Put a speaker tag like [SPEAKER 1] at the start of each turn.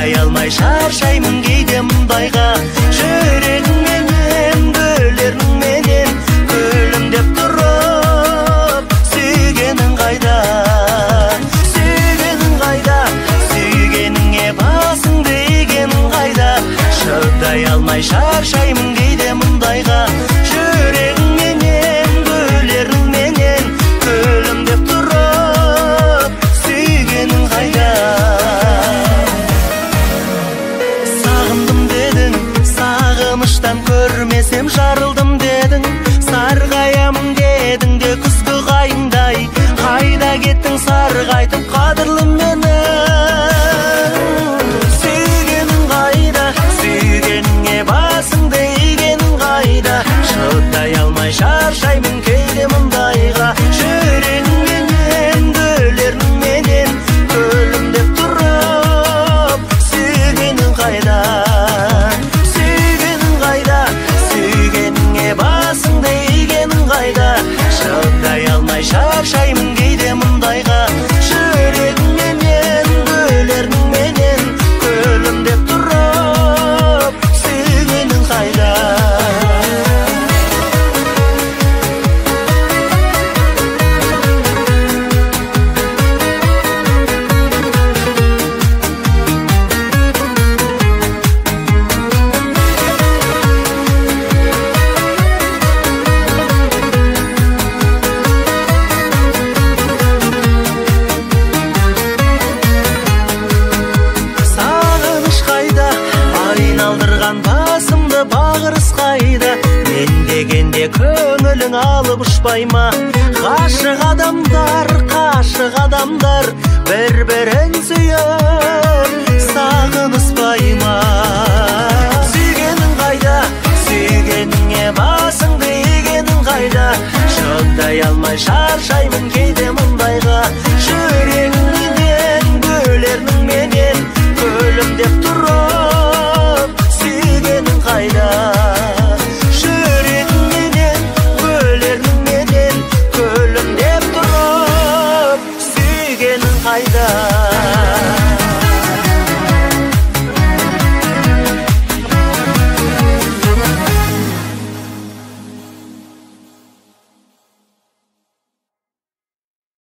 [SPEAKER 1] шыдай алмай шаршаймын кейде мұндайға. Жүрегіңменен, гүлеріңменен күлімдеп тұрып, сүйгенің қайда? Сүйгенің қайда? Сүйгеніңе басыңды игенің қайда? Шыдай алмай шаршаймын кейде мұндайға. Жүрегіңменен, гүлеріңменен күлімдеп тұрып, сүйгенің қайда? Сағындым дедің, сағыныштан көрмесем жарылдым дедің. Сарғаямын дедің де күзгі қайыңдай, қайда кеттің сарғайтып қадірлі мені? Сүйгенің қайда? Сүйгеніңе басыңды игенің қайда? Шыдай алмай шаршаймын кейде мұндайға. Жүрегіңменен, гүлеріңменен күлімдеп тұрып, сүйгенің қайда? Сүйгенің қайда? Сүйгеніңе басыңды игенің қайда? Шыдай алмай шаршаймын кейде мұндайға. Жүрегіңменен, гүлеріңменен күлімдеп тұрып, сүйгенің қайда? Сағыныш қайда? Айналдырған басымды бағырыс қайда? Мен дегенде көңілің алып ұшпай ма? Ғашық адамдар бір-бірін сүйіп сағыныспай ма? Сүйгенің қайда? Сүйгеніңе басыңды игенің қайда? Шыдай алмай шаршаймын кейде мұндайға. Жүрегіңменен, гүлеріңменен күлімдеп тұрып, сүйгенің қайда? Жүрегіңменен, гүлеріңменен күлімдеп тұрып, сүйгенің қайда?